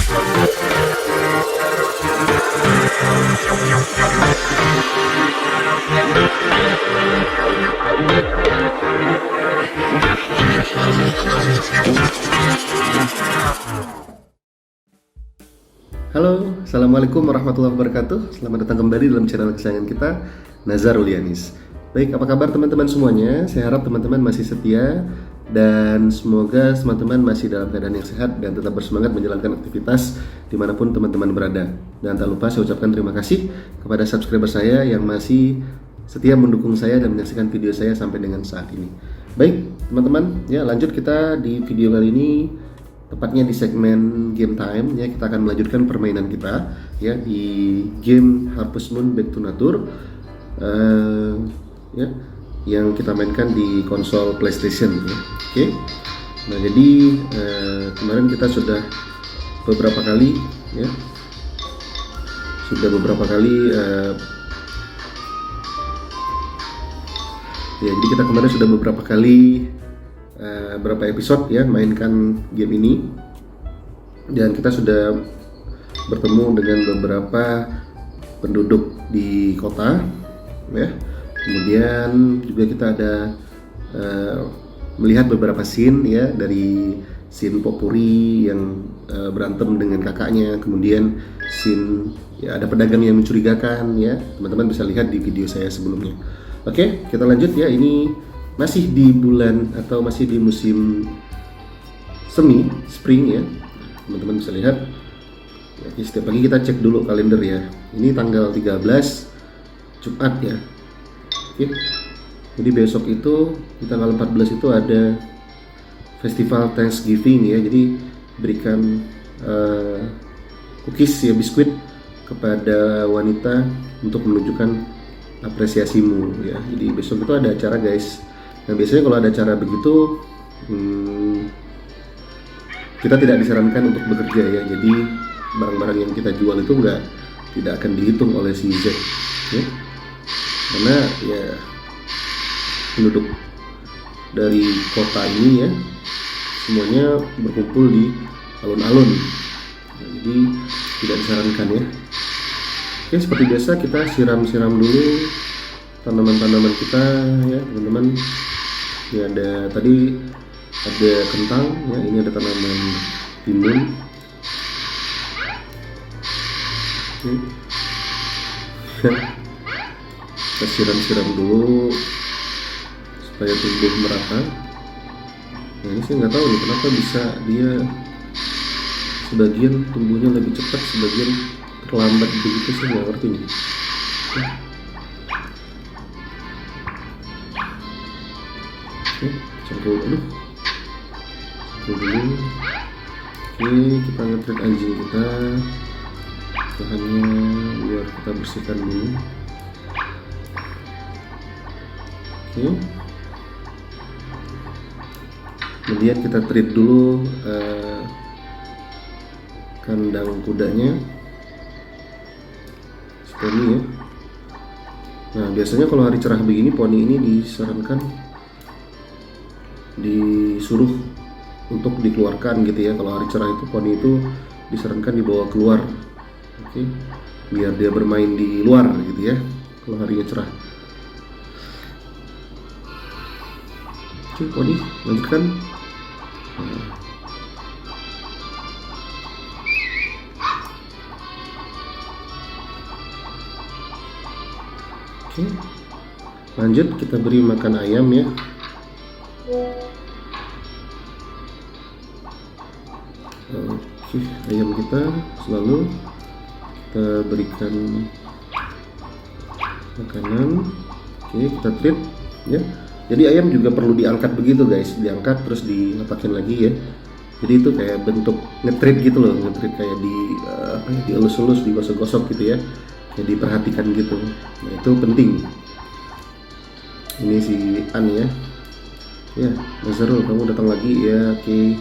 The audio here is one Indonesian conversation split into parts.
Halo, Assalamualaikum warahmatullahi wabarakatuh. Selamat datang kembali dalam channel kesayangan kita, Nazarul Yanis. Baik, apa kabar teman-teman semuanya? Saya harap teman-teman masih setia dan semoga teman-teman masih dalam keadaan yang sehat dan tetap bersemangat menjalankan aktivitas dimanapun teman-teman berada. Dan tak lupa saya ucapkan terima kasih kepada subscriber saya yang masih setia mendukung saya dan menyaksikan video saya sampai dengan saat ini. Baik, teman-teman, ya lanjut kita di video kali ini. Tepatnya di segmen game time ya, kita akan melanjutkan permainan kita ya di game Harvest Moon Back to Nature ya, yang kita mainkan di konsol PlayStation ya. Oke. Nah, jadi kemarin kita sudah beberapa kali ya jadi kita kemarin sudah beberapa kali berapa episode ya mainkan game ini, dan kita sudah bertemu dengan beberapa penduduk di kota ya. Kemudian juga kita ada melihat beberapa scene ya, dari scene Popuri yang berantem dengan kakaknya, kemudian scene ya ada pedagang yang mencurigakan ya, teman-teman bisa lihat di video saya sebelumnya. Oke, kita lanjut ya. Ini masih di bulan atau masih di musim semi, spring ya, teman-teman bisa lihat. Jadi setiap pagi kita cek dulu kalender ya. Ini tanggal 13 Jumat ya. Oke. Jadi besok itu di tanggal 14 itu ada festival Thanksgiving ya. Jadi berikan cookies ya, biskuit kepada wanita untuk menunjukkan apresiasimu ya. Jadi besok itu ada acara guys. Nah, biasanya kalau ada acara begitu kita tidak disarankan untuk bekerja ya. Jadi barang-barang yang kita jual itu tidak akan dihitung oleh si Z ya. Karena ya penduduk dari kota ini ya semuanya berkumpul di alun-alun. Nah, jadi tidak disarankan ya. Oke, seperti biasa kita siram-siram dulu tanaman-tanaman kita ya teman-teman. Ini tadi ada kentang ya, ini ada tanaman timun. Kita siram-siram dulu supaya tumbuh merata. Nah, ini saya nggak tahu nih kenapa bisa dia sebagian tumbuhnya lebih cepat, sebagian terlambat begitu, saya nggak ngerti nih. Campur dulu. Oke, kita nge-treat anjing kita, bahannya biar kita bersihkan dulu. Oke. Kemudian kita treat dulu kandang kudanya seperti ini ya. Nah, biasanya kalau hari cerah begini poni ini disarankan disuruh untuk dikeluarkan gitu ya. Kalau hari cerah itu poni itu disarankan dibawa keluar, oke, biar dia bermain di luar gitu ya kalau harinya cerah. Oke, poni lanjutkan. Oke, lanjut kita beri makan ayam ya. Oke, ayam kita selalu kita berikan makanan. Oke, kita treat ya. Jadi ayam juga perlu diangkat begitu guys, diangkat terus diletakin lagi ya. Jadi itu kayak bentuk nge-treat gitu loh, nge-treat kayak dielus-elus, digosok-gosok gitu ya, kayak diperhatikan gitu. Nah, itu penting. Ini si An ya. Ya, Nazarul, kamu datang lagi ya. Oke.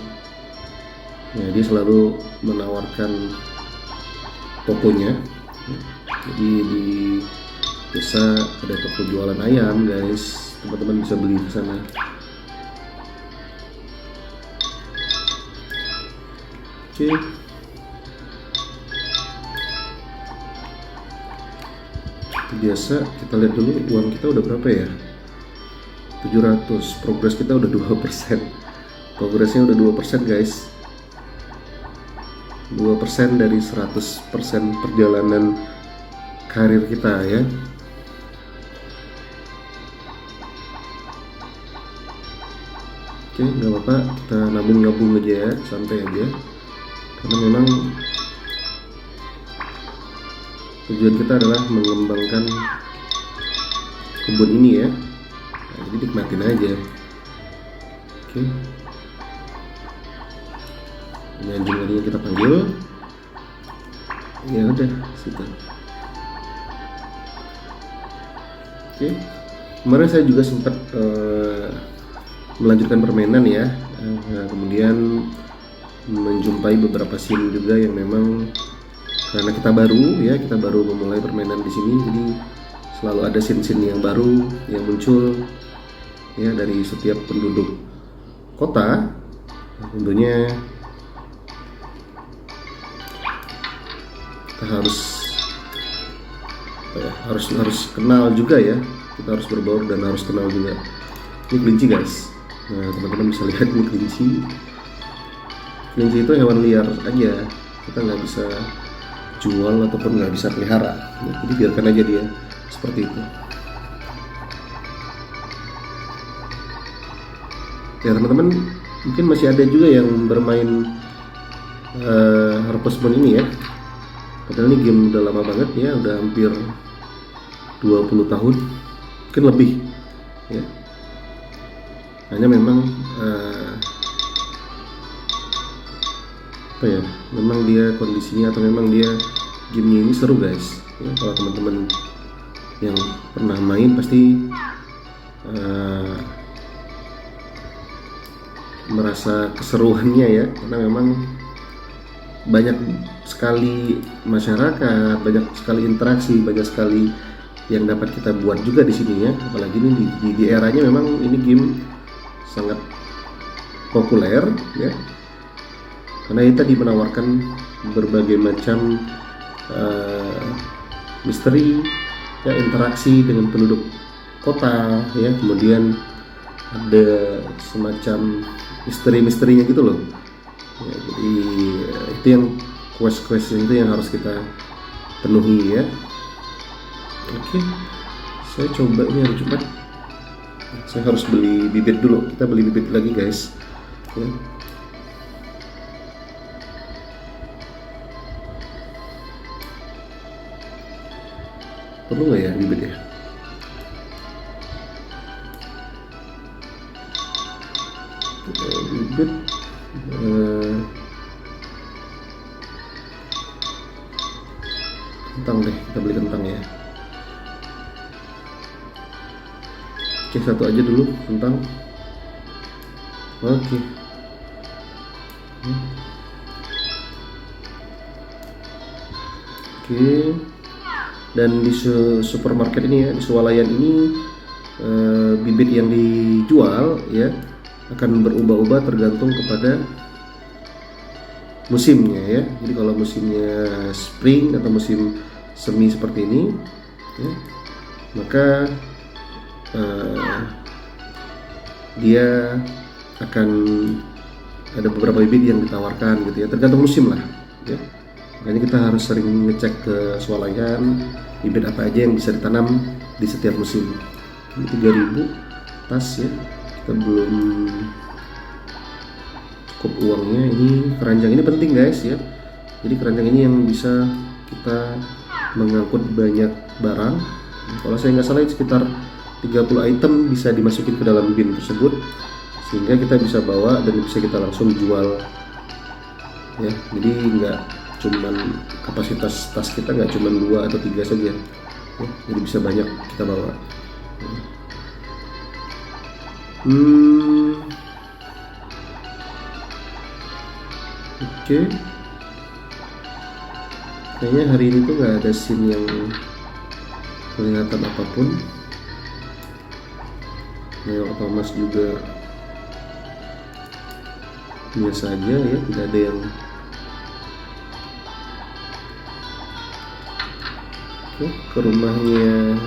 Ya, dia selalu menawarkan tokonya. Jadi di desa ada toko jualan ayam guys, teman-teman bisa beli ke sana. Oke. biasa kita lihat dulu uang kita udah berapa ya. 700. Progres kita udah 2%. Progresnya udah 2% guys. 2% dari 100% perjalanan karir kita ya. Oke, nggak apa-apa, kita nabung-nabung aja ya, santai aja. Karena memang tujuan kita adalah mengembangkan kebun ini ya. Nah, jadi nikmatin aja. Oke. Ini anjing tadinya kita panggil. Ya udah, situ. Oke. Kemarin saya juga sempat melanjutkan permainan ya. Nah, kemudian menjumpai beberapa scene juga yang memang karena kita baru memulai permainan di sini, jadi selalu ada scene-scene yang baru yang muncul ya dari setiap penduduk kota. Nah, tentunya kita harus kenal juga ya, kita harus berbaur dan harus kenal juga. Ini kelinci guys. Nah, teman-teman bisa lihat ini kelinci. Kelinci itu hewan liar aja, kita nggak bisa jual ataupun nggak bisa pelihara ya, jadi biarkan aja dia seperti itu ya teman-teman. Mungkin masih ada juga yang bermain Harvest Moon ini ya, padahal ini game udah lama banget ya, udah hampir 20 tahun mungkin lebih ya. Hanya memang memang dia kondisinya atau memang dia gamenya ini seru guys ya. Kalau teman-teman yang pernah main pasti merasa keseruannya ya, karena memang banyak sekali masyarakat, banyak sekali interaksi, banyak sekali yang dapat kita buat juga di sini ya. Apalagi ini di eranya memang ini game sangat populer ya, karena ini tadi menawarkan berbagai macam misteri ya, interaksi dengan penduduk kota ya, kemudian ada semacam misteri-misterinya gitu loh ya. Jadi itu yang quest itu yang harus kita penuhi ya. Oke, saya coba ini harus cepat. Saya harus beli bibit dulu, kita beli bibit lagi guys ya. Perlu nggak ya bibit ya? Bibit kentang deh, kita beli kentang ya. Oke, satu aja dulu kentang. Oke. Oke. Dan di supermarket ini ya, di swalayan ini bibit yang dijual ya akan berubah-ubah tergantung kepada musimnya ya. Jadi kalau musimnya spring atau musim semi seperti ini ya, maka dia akan ada beberapa bibit yang ditawarkan gitu ya, tergantung musim lah ya. Makanya kita harus sering ngecek ke swalayan bibit apa aja yang bisa ditanam di setiap musim. Ini 3.000 pas ya, kita belum cukup uangnya. Ini keranjang ini penting guys ya, jadi keranjang ini yang bisa kita mengangkut banyak barang. Kalau saya nggak salah sekitar 30 item bisa dimasukin ke dalam bin tersebut, sehingga kita bisa bawa dan bisa kita langsung jual ya. Jadi nggak cuman kapasitas tas kita nggak cuman 2 atau 3 saja ya, jadi bisa banyak kita bawa. Oke. Kayaknya hari ini tuh nggak ada scene yang kelihatan apapun. Neo Thomas juga biasa aja ya, tidak ada yang Oke, ke rumahnya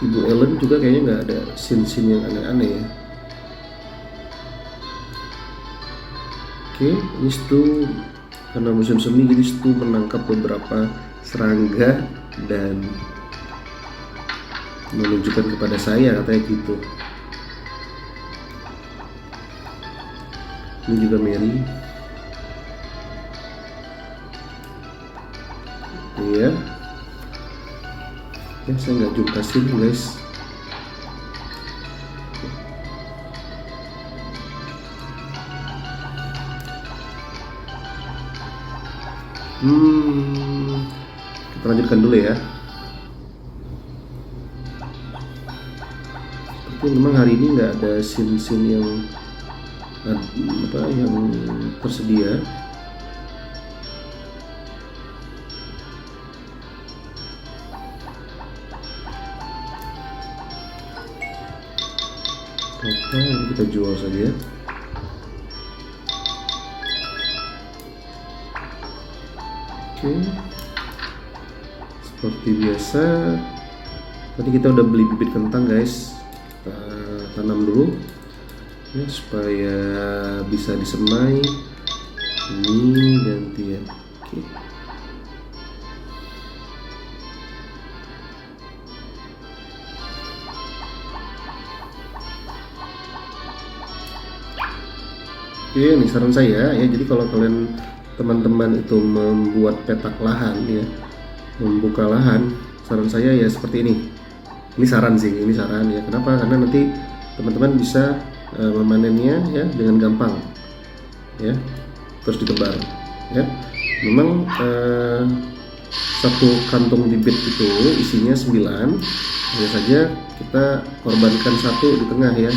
Ibu Ellen juga kayaknya nggak ada scene-scene yang aneh-aneh ya. Oke, ini Stu karena musim semi jadi Stu menangkap beberapa serangga dan menunjukkan kepada saya, katanya gitu. Ini juga Mary. Iya. Ya, saya nggak zoom kasih guys. Kita lanjutkan dulu ya. Seperti memang hari ini nggak ada scene-scene yang tersedia. Oke, ini kita jual saja. Oke, seperti biasa tadi kita udah beli bibit kentang guys, kita tanam dulu ya supaya bisa disemai. Ini ganti ya. Oke. Oke, ini saran saya ya. Jadi kalau kalian teman-teman itu membuat petak lahan ya, membuka lahan, saran saya ya seperti ini. Ini saran sih, ini saran ya. Kenapa? Karena nanti teman-teman bisa memanennya ya dengan gampang ya, terus ditebar ya. Memang satu kantong bibit itu isinya 9, hanya saja kita korbankan satu di tengah ya,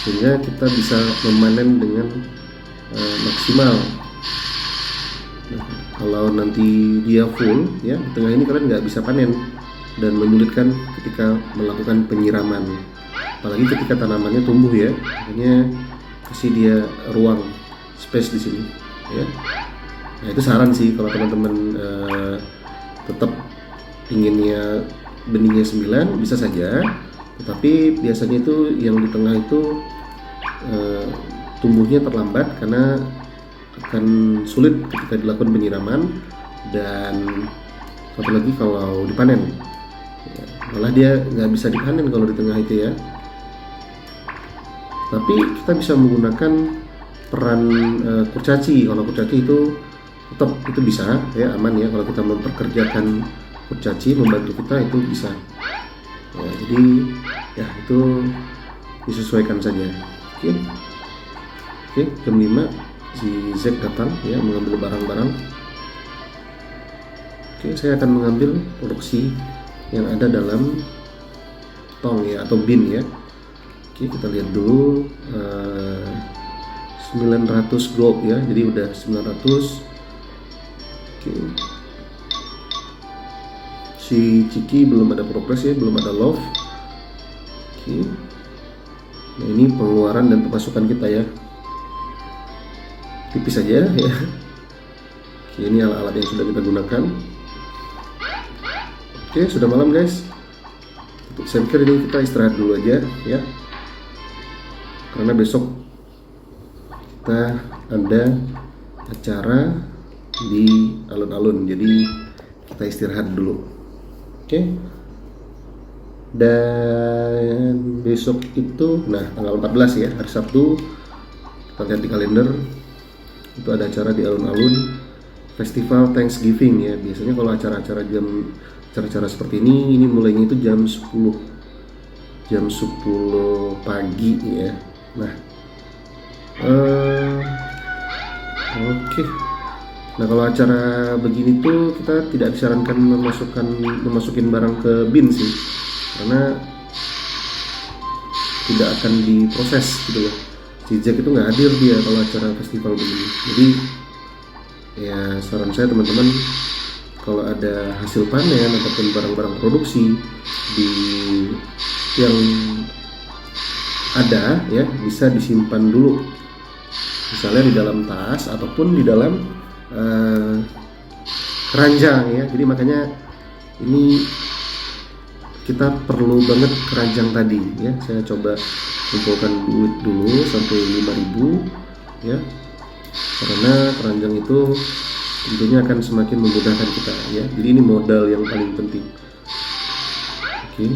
sehingga kita bisa memanen dengan maksimal. Nah, kalau nanti dia full ya, di tengah ini kalian nggak bisa panen dan menyulitkan ketika melakukan penyiraman, apalagi ketika tanamannya tumbuh ya. Makanya kasih dia ruang, space di sini ya. Nah, itu saran sih kalau teman-teman tetap inginnya benihnya 9 bisa saja, tetapi biasanya itu yang di tengah itu tumbuhnya terlambat karena akan sulit ketika dilakukan penyiraman, dan satu lagi kalau dipanen ya, malah dia nggak bisa dipanen kalau di tengah itu ya. Tapi kita bisa menggunakan peran kurcaci. Kalau kurcaci itu tetap itu bisa ya, aman ya, kalau kita memperkerjakan kurcaci membantu kita itu bisa ya. Jadi ya itu disesuaikan saja. Oke, jam 5 si Zack datang ya mengambil barang-barang. Oke, saya akan mengambil produksi yang ada dalam tong ya, atau bin ya. Oke, kita lihat dulu 900 gold ya, jadi udah 900. Oke, si Ciki belum ada progres ya, belum ada love. Oke, nah ini pengeluaran dan pemasukan kita ya, tipis saja ya. Oke, ini alat-alat yang sudah kita gunakan. Oke, sudah malam guys. Saya pikir ini kita istirahat dulu aja ya, karena besok kita ada acara di alun-alun, jadi kita istirahat dulu. Oke, dan besok itu tanggal 14 ya, hari Sabtu, kita lihat di kalender itu ada acara di alun-alun, festival Thanksgiving ya. Biasanya kalau acara-acara seperti ini mulainya itu jam 10 pagi ya. Nah, oke. Nah, kalau acara begini tuh kita tidak disarankan memasukin barang ke bin sih, karena tidak akan diproses gitu loh. Si Jack itu nggak hadir dia kalau acara festival begini. Jadi ya saran saya teman-teman, kalau ada hasil panen ataupun barang-barang produksi yang ada ya, bisa disimpan dulu, misalnya di dalam tas ataupun di dalam keranjang ya. Jadi makanya ini kita perlu banget keranjang tadi ya. Saya coba kumpulkan duit dulu sampai 5.000 ya, karena keranjang itu tentunya akan semakin memudahkan kita ya. Jadi ini modal yang paling penting. Oke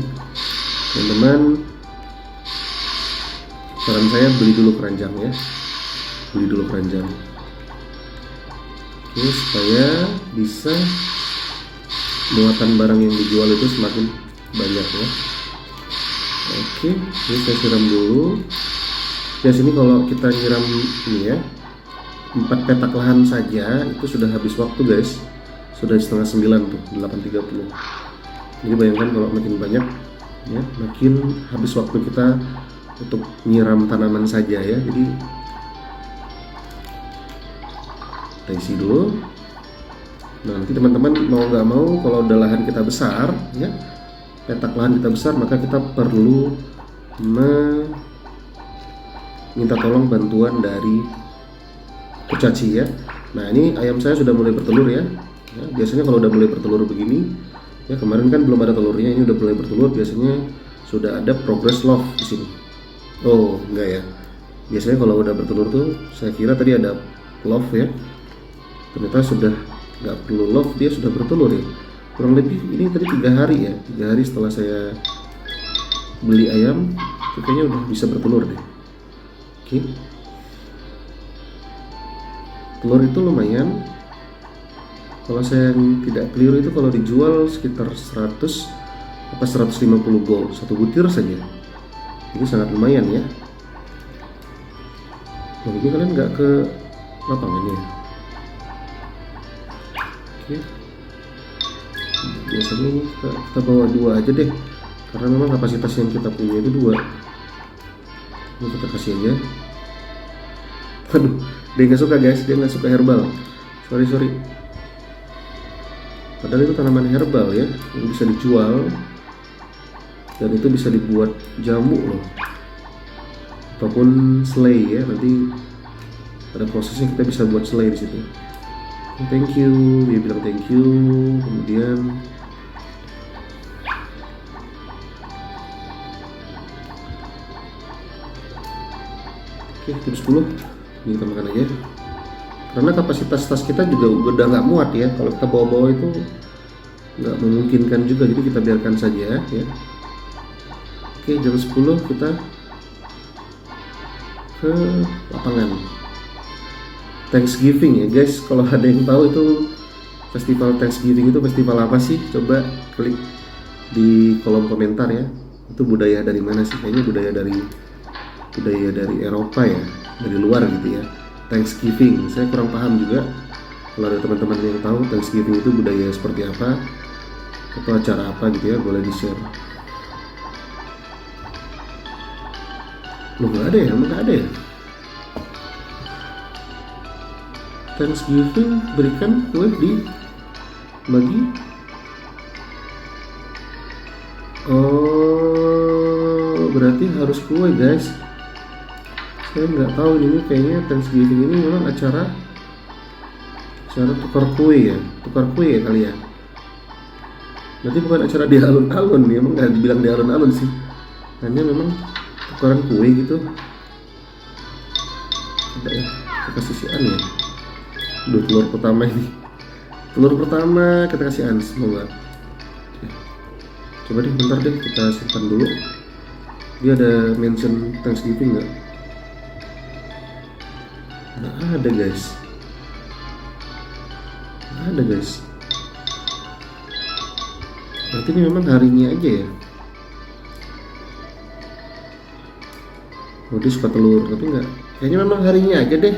teman-teman, saran saya beli dulu keranjang ya, beli dulu keranjang. Oke, supaya bisa muatan barang yang dijual itu semakin banyak ya. Oke, ini saya siram dulu. Ya sini kalau kita nyiram ini ya, 4 petak lahan saja itu sudah habis waktu guys. Sudah setengah 9 tuh, 8.30. Jadi bayangkan kalau makin banyak ya, makin habis waktu kita untuk nyiram tanaman saja ya. Jadi kita isi dulu. Nah, nanti teman-teman mau nggak mau kalau udah lahan kita besar ya, petak lahan kita besar, maka kita perlu minta tolong bantuan dari kurcaci ya. Nah ini ayam saya sudah mulai bertelur ya. Biasanya kalau udah mulai bertelur begini ya, kemarin kan belum ada telurnya, ini udah mulai bertelur, biasanya sudah ada progress love di sini. Oh enggak ya, biasanya kalau udah bertelur tuh saya kira tadi ada love ya, ternyata sudah nggak perlu love, dia sudah bertelur ya. Kurang lebih ini tadi 3 hari ya, 3 hari setelah saya beli ayam itu kayaknya udah bisa bertelur deh. Oke, telur itu lumayan. Kalau saya tidak keliru itu kalau dijual sekitar 100 apa 150 gold satu butir saja. Ini sangat lumayan ya. Nah, ini kalian nggak ke lapangan ya? Oke. Biasanya ini kita bawa 2 aja deh, karena memang kapasitas yang kita punya itu 2. Ini kita kasih aja. Aduh, dia nggak suka guys, dia nggak suka herbal. Sorry. Padahal itu tanaman herbal ya, yang bisa dijual dan itu bisa dibuat jamu loh, ataupun selai ya. Nanti ada prosesnya, kita bisa buat selai di situ. Thank you, dia bilang thank you. Kemudian oke, jam 10 ini kita makan aja, karena kapasitas tas kita juga udah nggak muat ya. Kalau kita bawa-bawa itu nggak memungkinkan juga, jadi kita biarkan saja ya. Oke, jam 10 kita ke lapangan Thanksgiving ya guys. Kalau ada yang tahu itu festival Thanksgiving itu festival apa sih, coba klik di kolom komentar ya. Itu budaya dari mana sih? Kayaknya budaya dari Eropa ya, dari luar gitu ya. Thanksgiving, saya kurang paham juga. Kalau ada teman-teman yang tahu Thanksgiving itu budaya seperti apa atau acara apa gitu ya, boleh di-share. Loh nggak ada ya? Emang nggak ada ya? Thanksgiving berikan kue bagi. Oh, berarti harus kue guys. Saya nggak tahu ini, kayaknya Thanksgiving ini memang acara tukar kue ya, kali ya. Berarti bukan acara di alun-alun ya, emang nggak dibilang di alun-alun sih, hanya memang tukaran kue gitu. Ada ya, kita kasih si An ya. Duh, telur pertama ini, telur pertama kita kasih An, semoga. Coba deh, bentar deh, kita simpan dulu. Dia ada mention Thanksgiving nggak? Nggak ada guys. Nggak ada guys. Berarti ini memang harinya aja ya. Oh, dia suka telur, tapi nggak. Kayaknya memang harinya aja deh.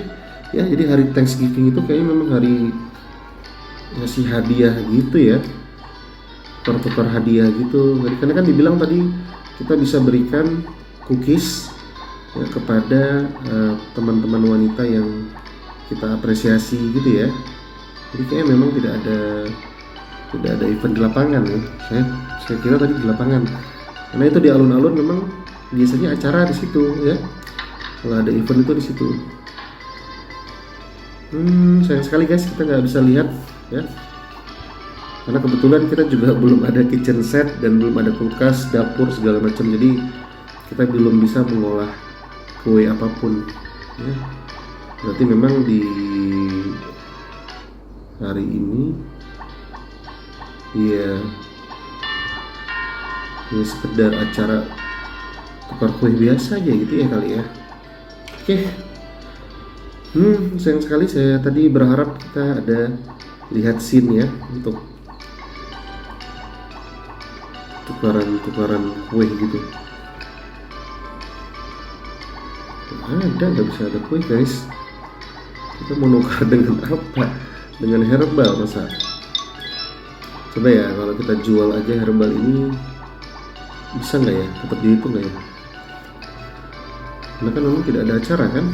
Ya, jadi hari Thanksgiving itu kayaknya memang hari ngasih hadiah gitu ya. Tukar hadiah gitu. Karena kan dibilang tadi kita bisa berikan cookies ya, kepada teman-teman wanita yang kita apresiasi gitu ya. Jadi kayaknya memang tidak ada event di lapangan ya. Saya kira tadi di lapangan. Karena itu di alun-alun memang biasanya acara di situ ya. Kalau ada event itu di situ. Sayang sekali guys, kita nggak bisa lihat ya. Karena kebetulan kita juga belum ada kitchen set dan belum ada kulkas, dapur segala macam, jadi kita belum bisa mengolah kue apapun ya. Berarti memang di hari ini ya sekedar acara tukar kue biasa aja gitu ya kali ya. Oke. Sayang sekali saya tadi berharap kita ada lihat scene ya untuk tukaran kue gitu. Nggak bisa ada kue guys. Kita mau nukar dengan apa? Dengan herbal masa? Coba ya kalau kita jual aja herbal ini, bisa nggak ya? Tetap dihitung nggak ya? Karena kan memang tidak ada acara kan?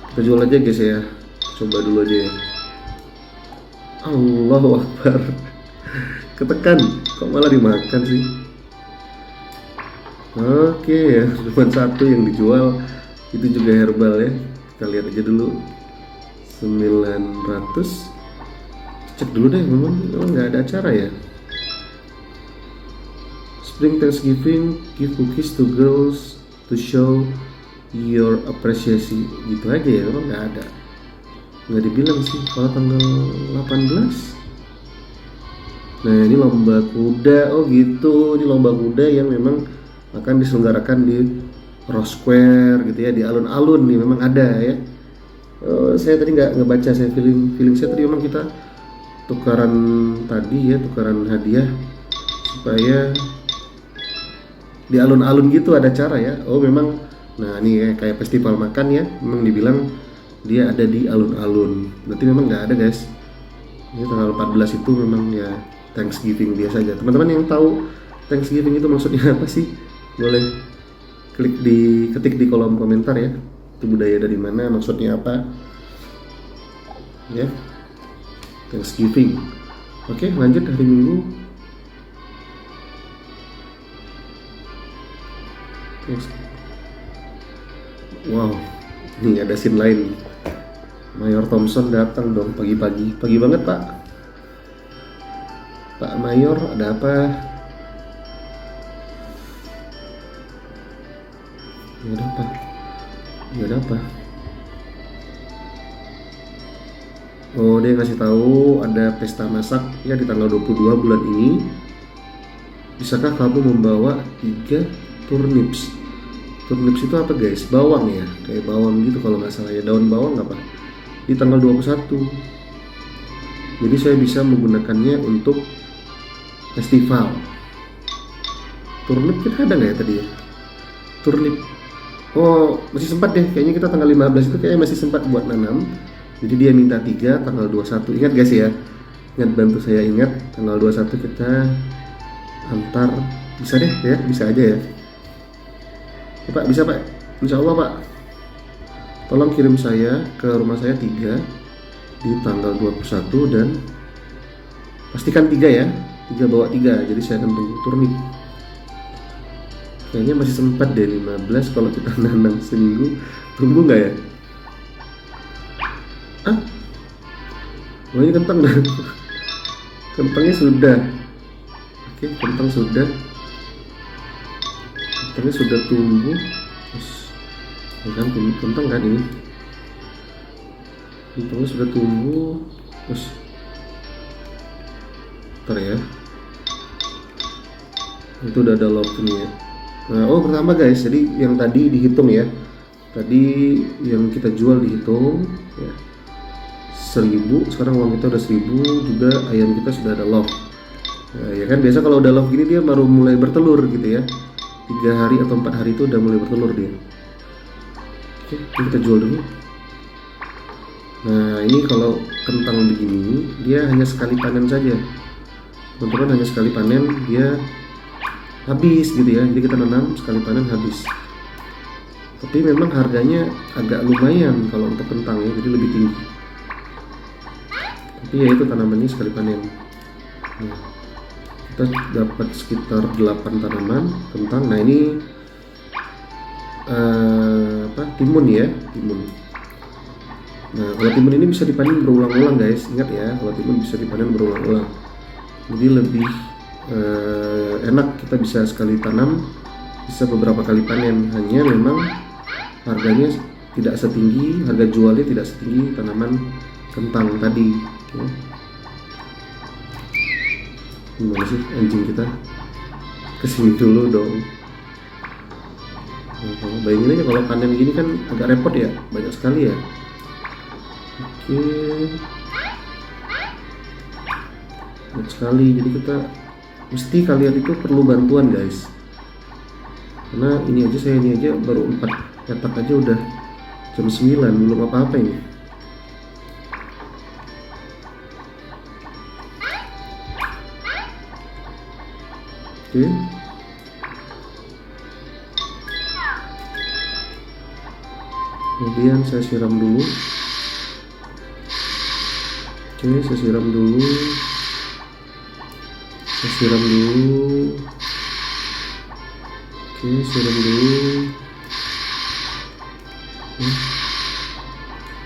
Kita jual aja guys ya. Coba dulu aja ya. Allahu Akbar. Ketekan, kok malah dimakan sih? Oke ya, cuma satu yang dijual, itu juga herbal ya. Kita lihat aja dulu. 900. Cek dulu deh, memang nggak ada acara ya. Spring Thanksgiving, give cookies to girls to show your appreciation. Gitu aja ya, memang nggak ada. Nggak dibilang sih kalau tanggal 18. Nah ini lomba kuda, oh gitu, ini lomba kuda yang memang akan diselenggarakan di Rose Square gitu ya, di alun-alun nih memang ada ya. Saya tadi nggak baca, saya feeling saya tadi memang kita tukaran tadi ya, tukaran hadiah supaya di alun-alun gitu ada cara ya. Oh memang, nah ini ya kayak festival makan ya, memang dibilang dia ada di alun-alun. Berarti memang nggak ada guys. Ini tanggal 14 itu memang ya Thanksgiving biasa aja. Teman-teman yang tahu Thanksgiving itu maksudnya apa sih? Boleh ketik di kolom komentar ya. Itu budaya dari mana, maksudnya apa? Ya. Thanksgiving. Oke, lanjut hari Minggu. Wow, ini ada scene lain. Mayor Thompson datang dong pagi-pagi. Pagi banget Pak. Pak Mayor, ada apa? Ada apa? Ada apa? Oh, dia ngasih tahu ada pesta masak ya di tanggal 22 bulan ini. Bisakah kamu membawa 3 turnips? Turnips itu apa guys? Bawang ya, kayak bawang gitu kalau nggak salah ya, daun bawang apa? Di tanggal 21. Jadi saya bisa menggunakannya untuk festival. Turnip kita ada nggak ya tadi ya? Turnip. Oh, masih sempat deh. Kayaknya kita tanggal 15 itu kayaknya masih sempat buat nanam. Jadi dia minta 3 tanggal 21. Ingat guys ya. Ingat, bantu saya ingat tanggal 21 kita antar. Bisa deh ya, bisa aja ya. Ya Pak, bisa Pak. Insya Allah Pak. Tolong kirim saya ke rumah saya 3 di tanggal 21 dan pastikan 3 ya. 3 bawa 3. Jadi saya akan tunggu turnip. Kayaknya masih sempat deh 15 kalau kita nanam seminggu. Tunggu nggak ya? Oh ini kentang dah. Kentangnya sudah. Oke, kentang sudah. Kentangnya sudah tumbuh. Terus, kan kentang kan ini. Kentangnya sudah tumbuh. Terus, ntar ya. Itu udah ada love-nya ya. Nah, oh pertama guys, jadi yang tadi dihitung ya. Tadi yang kita jual dihitung ya. 1.000, sekarang uang kita udah 1.000, juga ayam kita sudah ada love. Nah, ya kan biasa kalau udah love gini dia baru mulai bertelur gitu ya. 3 hari atau 4 hari itu udah mulai bertelur dia. Oke, ini kita jual dulu. Nah, ini kalau kentang begini dia hanya sekali panen saja. Teman-teman, hanya sekali panen dia habis gitu ya. Jadi kita nanam sekali panen habis. Tapi memang harganya agak lumayan kalau untuk kentang ya, jadi lebih tinggi. Tapi ya itu tanamannya sekali panen. Nah, kita dapat sekitar 8 tanaman kentang. Nah ini timun ya, timun. Nah kalau timun ini bisa dipanen berulang-ulang guys, ingat ya, kalau timun bisa dipanen berulang-ulang, jadi lebih enak, kita bisa sekali tanam bisa beberapa kali panen. Hanya memang harganya tidak setinggi, harga jualnya tidak setinggi tanaman kentang tadi ya. Gimana sih anjing kita, kesini dulu dong. Nah, kalau bayangin aja kalau panen gini kan agak repot ya, banyak sekali ya. Oke, banyak sekali, jadi kita mesti, kalian itu perlu bantuan guys, karena ini aja baru 4 petak aja udah jam 9, belum apa-apa ini. Oke, kemudian saya siram dulu. Oke, saya siram dulu. Oke, siram dulu.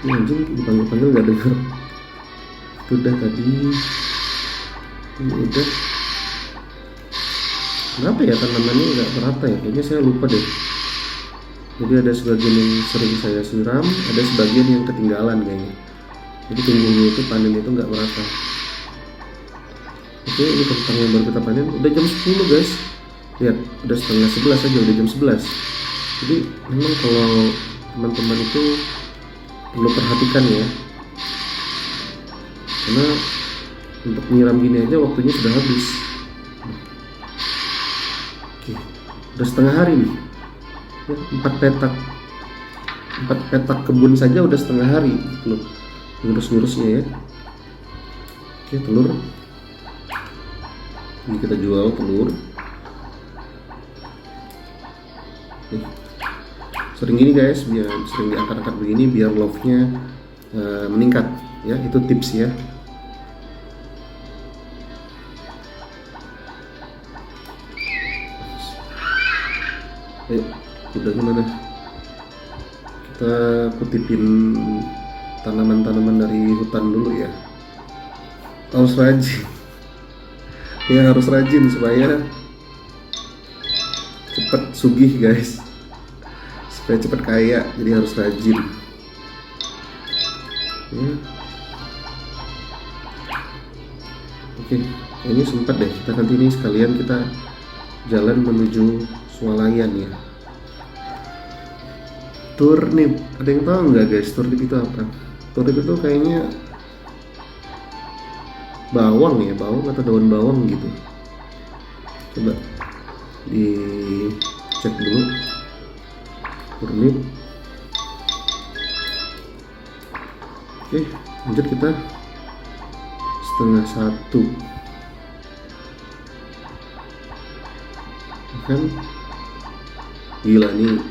Ini anjing dipanggil-panggil gak dengar. Itu udah tadi. Ini udah. Kenapa ya tanamannya nggak merata ya? Kayaknya saya lupa deh. Jadi ada sebagian yang sering saya siram, ada sebagian yang ketinggalan kayaknya. Jadi tumbuhnya itu panen itu nggak merata. Oke, ini kentang yang baru kita panen. Udah jam 10 guys. Lihat, udah setengah 11 aja, udah jam 11. Jadi memang kalau teman-teman itu perlu perhatikan ya, karena untuk nyiram gini aja waktunya sudah habis. Oke, udah setengah hari nih ya, 4 petak kebun saja udah setengah hari loh ngurus-ngurusnya ya. Oke, telur ini kita jual telur nih. Sering gini guys, biar sering diangkat-angkat begini biar love-nya meningkat ya, itu tips ya. Ayo, udah gimana? Kita kutipin tanaman-tanaman dari hutan dulu ya. Harus rajin. Ya harus rajin supaya cepet sugih guys. Supaya cepet kaya, jadi harus rajin. Ya. Oke, ini sempat deh kita nanti ini sekalian kita jalan menuju swalayan ya. Turnip, ada yang tahu nggak guys turnip itu apa? Turnip itu kayaknya bawang ya, bawang atau daun bawang gitu. Coba dicek dulu turnip. Oke, lanjut kita 12:30 kan, gila nih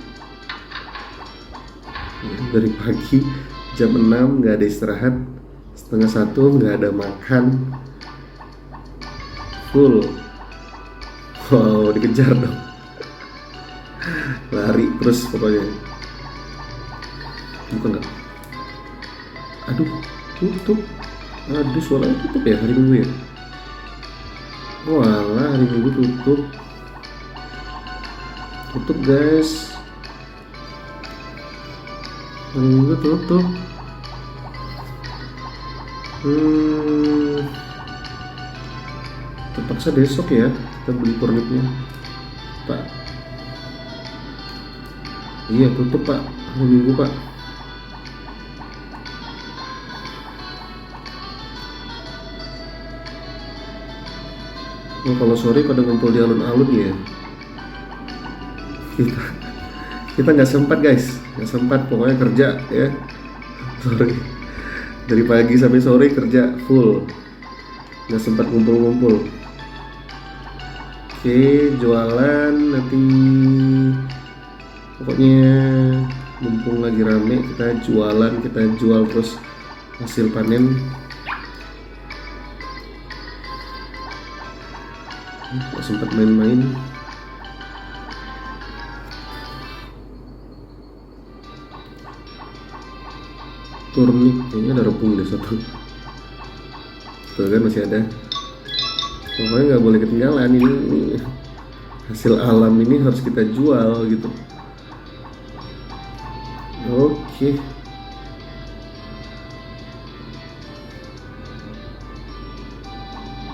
ya, dari pagi jam 6 nggak ada istirahat, 12:30 nggak ada makan, full. Wow, dikejar dong, lari terus pokoknya. Buka nggak? Aduh, tutup. Aduh, suaranya tutup ya hari Minggu ya. Walah, hari Minggu tutup. Tutup guys, hari Minggu tutup. Terpaksa besok ya kita beli turnipnya Pak. Iya tutup Pak, hari Minggu Pak. Oh, kalau sore pada ngumpul di alun-alun ya. Kita nggak sempat guys, nggak sempat, pokoknya kerja ya. Sorry, dari pagi sampai sore kerja full, nggak sempat ngumpul-ngumpul. Oke, jualan nanti pokoknya mumpung lagi rame kita jualan, kita jual terus hasil panen. Nggak sempat main-main. Turnip kayaknya ada rebung deh satu. Tuh kan masih ada. Pokoknya nggak boleh ketinggalan ini. Hasil alam ini harus kita jual gitu. Oke.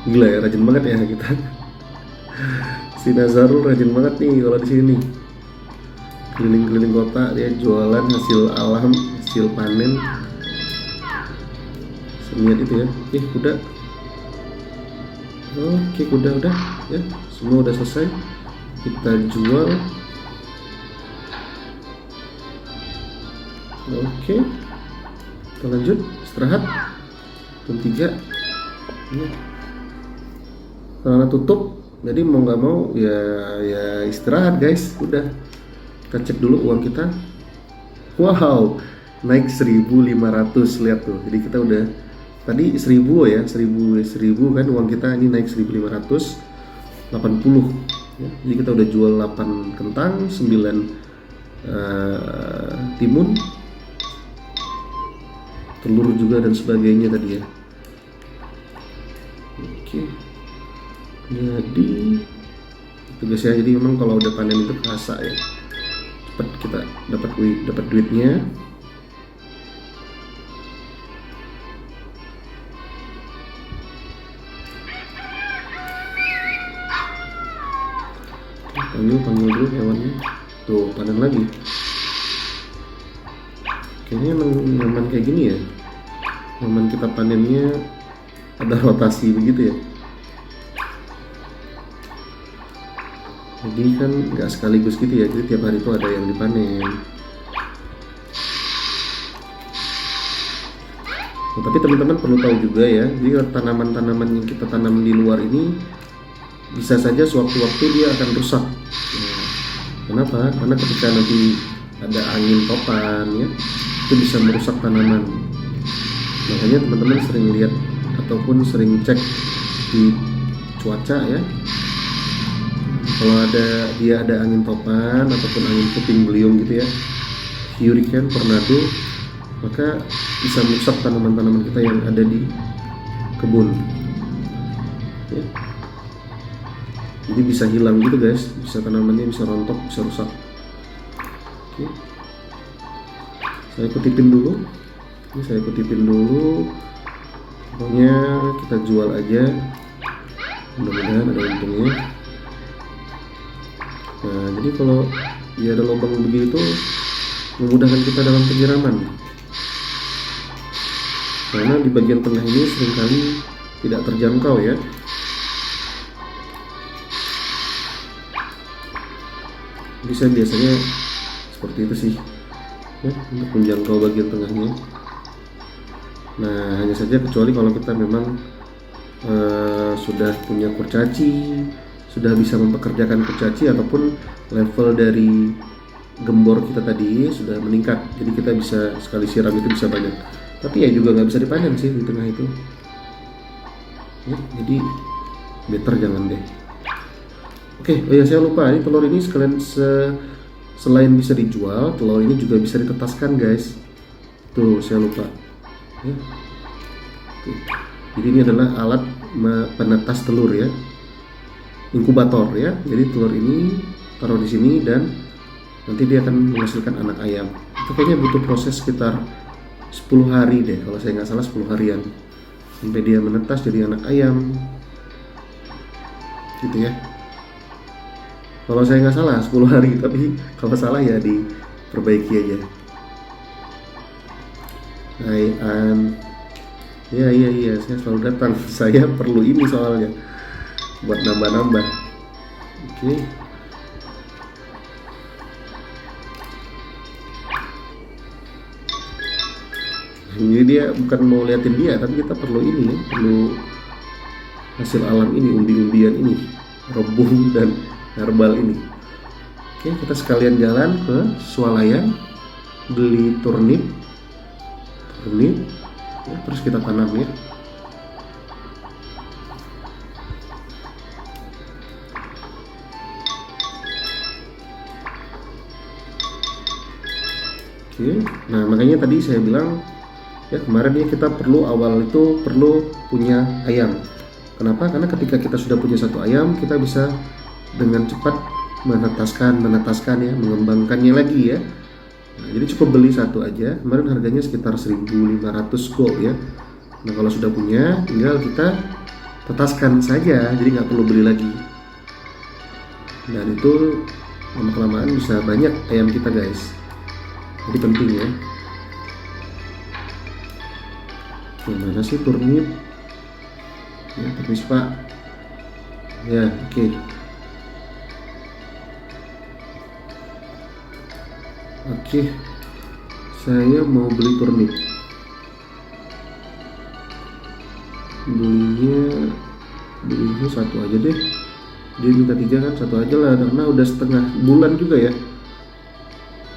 Gila ya, rajin banget ya kita. Si Nazarul rajin banget nih kalau di sini. Keliling-keliling kota dia jualan hasil alam, hasil panen. Seniat itu ya. Kuda. Oke, kuda udah ya. Semua udah selesai. Kita jual. Oke. Kita lanjut istirahat. Jam 3. Ini. Karena tutup, jadi mau nggak mau ya istirahat guys. Udah. Kita cek dulu uang kita. Wow, naik 1.500, lihat tuh. Jadi kita udah tadi 1.000 ya, 1.000 kan uang kita, ini naik 1.580 ya. Jadi kita udah jual 8 kentang, 9 timun, telur juga dan sebagainya tadi ya. Oke. Jadi itu guys ya, jadi memang kalau udah panen itu kerasa ya. Cepat kita dapat duitnya. Panggil dulu hewannya. Tuh, panen lagi. Kayaknya emang nyaman kayak gini ya. Nyaman kita panennya ada rotasi begitu ya. Jadi kan nggak sekaligus gitu ya. Jadi tiap hari itu ada yang dipanen. Nah, tapi teman-teman perlu tahu juga ya. Jadi tanaman-tanaman yang kita tanam di luar ini bisa saja sewaktu-waktu dia akan rusak. Kenapa? Karena ketika nanti ada angin topan ya, itu bisa merusak tanaman. Makanya teman-teman sering lihat ataupun sering cek di cuaca ya. Kalau ada angin topan ataupun angin puting beliung gitu ya, hurricane, tornado, maka bisa merusak tanaman-tanaman kita yang ada di kebun. Ya. Jadi bisa hilang gitu guys, bisa tanamannya bisa rontok, bisa rusak. Oke. Saya kutipin dulu. Pokoknya kita jual aja. Mudah-mudahan ada untungnya. Nah, jadi kalau dia ada lubang begitu, memudahkan kita dalam penyiraman. Karena di bagian tengah ini seringkali tidak terjangkau ya. Jadi saya biasanya seperti itu sih ya, untuk menjangkau bagian tengahnya. Nah, hanya saja kecuali kalau kita memang sudah punya kurcaci, sudah bisa mempekerjakan kurcaci, ataupun level dari gembor kita tadi sudah meningkat, jadi kita bisa sekali siram itu bisa banyak. Tapi ya juga nggak bisa dipanen sih di tengah itu ya, jadi better jangan deh. Oke, oh ya saya lupa, ini telur ini sekalian selain bisa dijual, telur ini juga bisa ditetaskan guys. Tuh saya lupa ya. Tuh. Jadi ini adalah alat penetas telur ya, inkubator ya. Jadi telur ini taruh di sini dan nanti dia akan menghasilkan anak ayam. Itu kayaknya butuh proses sekitar 10 hari deh, kalau saya nggak salah 10 harian sampai dia menetas jadi anak ayam gitu ya. Kalau saya nggak salah 10 hari, tapi kalau salah ya diperbaiki aja. Hai An. Iya, saya selalu datang. Saya perlu ini soalnya buat nambah-nambah. Oke. Jadi dia bukan mau liatin dia, tapi kita perlu ini ya, perlu hasil alam ini, umbi-umbian ini, rebung dan herbal ini. Oke, kita sekalian jalan ke swalayan, beli turnip, ya, terus kita tanam ya. Oke, nah makanya tadi saya bilang ya kemarin ya kita awal itu perlu punya ayam. Kenapa? Karena ketika kita sudah punya satu ayam, kita bisa dengan cepat menetaskan ya, mengembangkannya lagi ya. Nah, jadi cukup beli satu aja. Kemarin harganya sekitar 1.500 gold ya. Nah kalau sudah punya, tinggal kita tetaskan saja, jadi nggak perlu beli lagi. Dan itu lama kelamaan bisa banyak ayam kita guys. Jadi penting ya. Mana sih turnip? Ya, permis pak. Ya, oke. Oke, saya mau beli turnip. Belinya satu aja deh. Dia minta 3 kan, satu aja lah karena udah setengah bulan juga ya.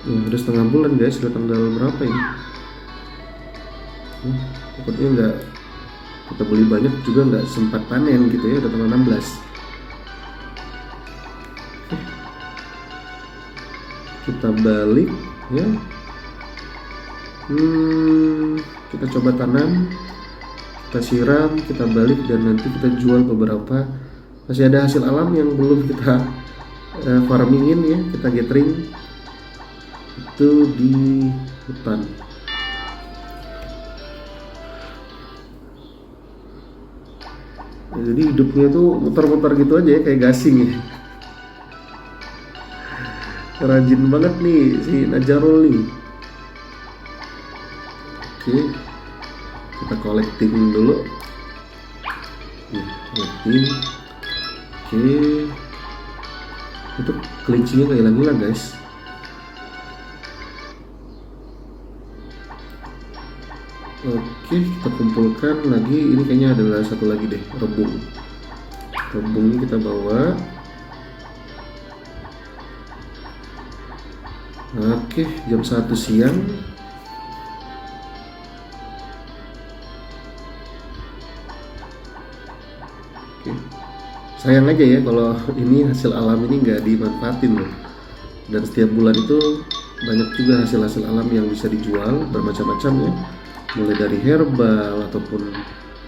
Udah setengah bulan guys, udah tanggal berapa ini? Pokoknya nggak, kita beli banyak juga nggak sempat panen gitu ya, udah tanggal 16. Kita balik ya. Kita coba tanam, kita siram, kita balik, dan nanti kita jual beberapa. Masih ada hasil alam yang belum kita farmingin ya, kita gathering itu di hutan. Jadi hidupnya tuh muter-muter gitu aja ya, kayak gasing ya. Rajin banget nih si Najarul nih. Oke, kita collecting dulu. Collecting. Oke, itu kelincinya gak hilang-hilang guys. Oke, kita kumpulkan lagi. Ini kayaknya adalah satu lagi deh, rebung. Rebung ini kita bawa. Oke, jam 1 siang. Oke. Sayang aja ya kalau ini hasil alam ini nggak dimanfaatin loh. Dan setiap bulan itu banyak juga hasil-hasil alam yang bisa dijual bermacam-macam ya. Mulai dari herbal ataupun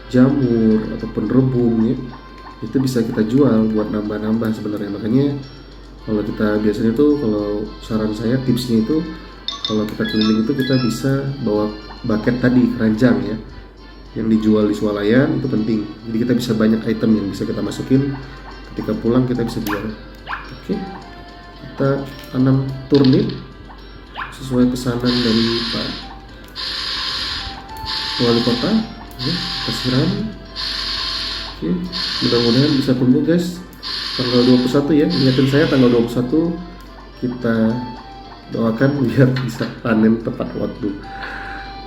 jamur ataupun rebung ya. Itu bisa kita jual buat nambah-nambah sebenarnya. Makanya kalau kita biasanya tuh, kalau saran saya tipsnya itu, kalau kita keliling itu kita bisa bawa bucket tadi, keranjang ya, yang dijual di swalayan. Itu penting, jadi kita bisa banyak item yang bisa kita masukin, ketika pulang kita bisa jual. Oke, kita tanam turnip sesuai pesanan dari Pak Wali Kota ya, kita siram. Oke, mudah-mudahan bisa tumbuh guys. Tanggal 21 ya, ingatin saya tanggal 21 kita doakan biar bisa panen tepat waktu.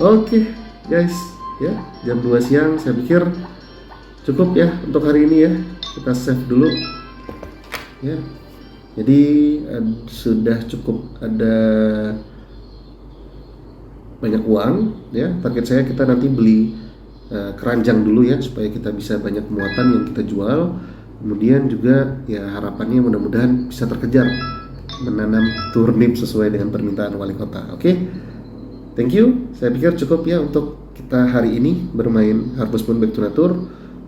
Oke guys ya, jam 2 siang saya pikir cukup ya untuk hari ini ya. Kita save dulu ya. Jadi sudah cukup ada banyak uang ya. Target saya kita nanti beli keranjang dulu ya, supaya kita bisa banyak muatan yang kita jual. Kemudian juga ya harapannya mudah-mudahan bisa terkejar menanam turnip sesuai dengan permintaan wali kota. Oke, thank you. Saya pikir cukup ya untuk kita hari ini bermain Harvest Moon Back to Nature.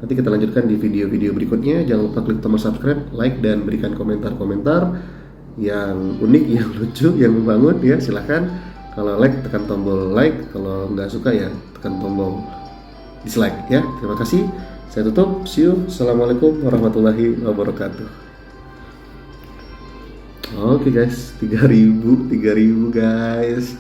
Nanti kita lanjutkan di video-video berikutnya. Jangan lupa klik tombol subscribe, like, dan berikan komentar-komentar yang unik, yang lucu, yang membangun ya. Silahkan. Kalau like tekan tombol like, kalau nggak suka ya tekan tombol dislike ya. Terima kasih. Saya tutup, see you. Assalamualaikum warahmatullahi wabarakatuh. Oke guys, 3.000 guys.